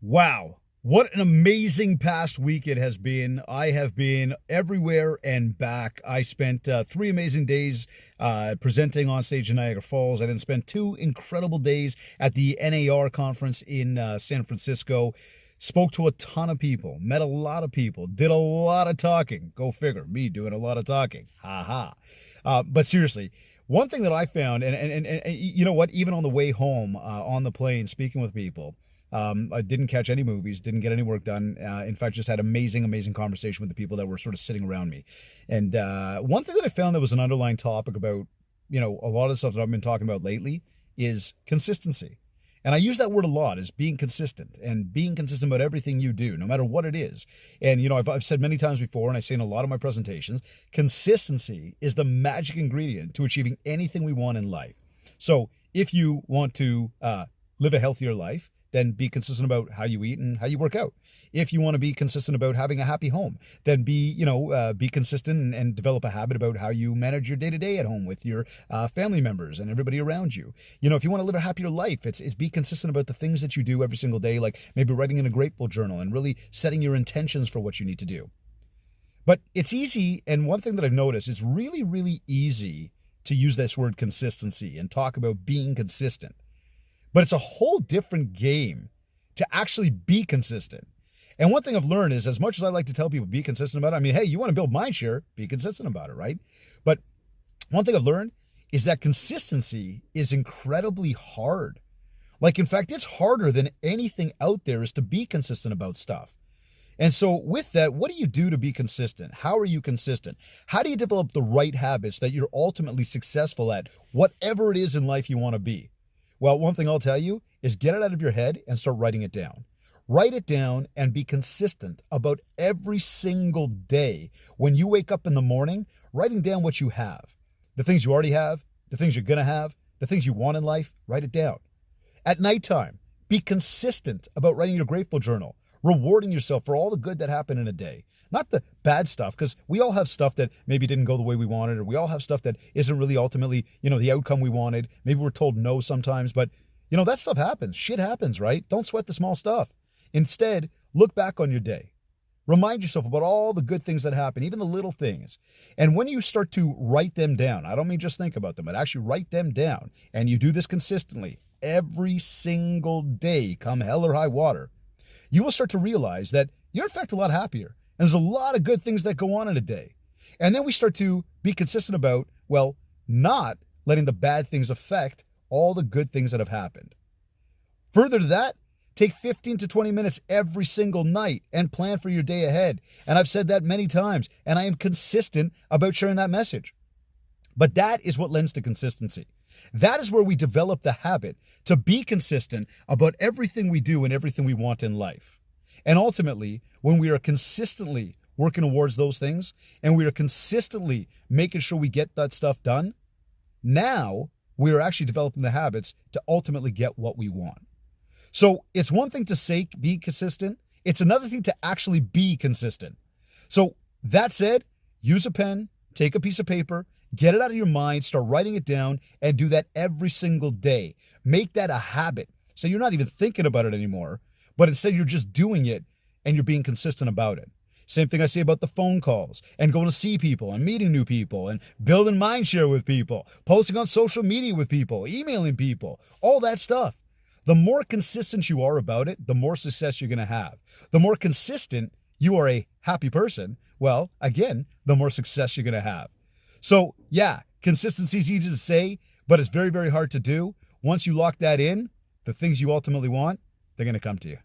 Wow. What an amazing past week it has been. I have been everywhere and back. I spent 3 amazing days presenting on stage in Niagara Falls. I then spent 2 incredible days at the NAR conference in San Francisco. Spoke to a ton of people, met a lot of people, did a lot of talking. Go figure, me doing a lot of talking. Ha ha. But seriously, one thing that I found, and you know what, even on the way home on the plane, speaking with people, I didn't catch any movies, didn't get any work done. In fact, just had amazing conversation with the people that were sort of sitting around me. And one thing that I found that was an underlying topic about, a lot of the stuff that I've been talking about lately is consistency. And I use that word a lot, is being consistent and being consistent about everything you do, no matter what it is. And, I've said many times before, and I say in a lot of my presentations, consistency is the magic ingredient to achieving anything we want in life. So if you want to live a healthier life, then be consistent about how you eat and how you work out. If you want to be consistent about having a happy home, then be consistent and develop a habit about how you manage your day-to-day at home with your family members and everybody around you. If you want to live a happier life, it's be consistent about the things that you do every single day, like maybe writing in a grateful journal and really setting your intentions for what you need to do. But it's easy, and one thing that I've noticed, it's really, really easy to use this word consistency and talk about being consistent. But it's a whole different game to actually be consistent. And one thing I've learned is, as much as I like to tell people be consistent about it, hey, you want to build mind share, be consistent about it, right? But one thing I've learned is that consistency is incredibly hard. Like, in fact, it's harder than anything out there is to be consistent about stuff. And so with that, what do you do to be consistent? How are you consistent? How do you develop the right habits that you're ultimately successful at, whatever it is in life you want to be? Well, one thing I'll tell you is get it out of your head and start writing it down. Write it down and be consistent about every single day. When you wake up in the morning, writing down what you have. The things you already have, the things you're going to have, the things you want in life, write it down. At nighttime, be consistent about writing your grateful journal, rewarding yourself for all the good that happened in a day. Not the bad stuff, because we all have stuff that maybe didn't go the way we wanted, or we all have stuff that isn't really ultimately, the outcome we wanted. Maybe we're told no sometimes, but, that stuff happens. Shit happens, right? Don't sweat the small stuff. Instead, look back on your day. Remind yourself about all the good things that happen, even the little things. And when you start to write them down, I don't mean just think about them, but actually write them down, and you do this consistently every single day, come hell or high water, you will start to realize that you're in fact a lot happier. And there's a lot of good things that go on in a day. And then we start to be consistent about, not letting the bad things affect all the good things that have happened. Further to that, take 15 to 20 minutes every single night and plan for your day ahead. And I've said that many times, and I am consistent about sharing that message. But that is what lends to consistency. That is where we develop the habit to be consistent about everything we do and everything we want in life. And ultimately, when we are consistently working towards those things and we are consistently making sure we get that stuff done, now we are actually developing the habits to ultimately get what we want. So it's one thing to say be consistent. It's another thing to actually be consistent. So that said, use a pen, take a piece of paper, get it out of your mind, start writing it down, and do that every single day. Make that a habit. So you're not even thinking about it anymore, but instead you're just doing it and you're being consistent about it. Same thing I say about the phone calls and going to see people and meeting new people and building mindshare with people, posting on social media with people, emailing people, all that stuff. The more consistent you are about it, the more success you're going to have. The more consistent you are a happy person, well, again, the more success you're going to have. So yeah, consistency is easy to say, but it's very, very hard to do. Once you lock that in, the things you ultimately want, they're going to come to you.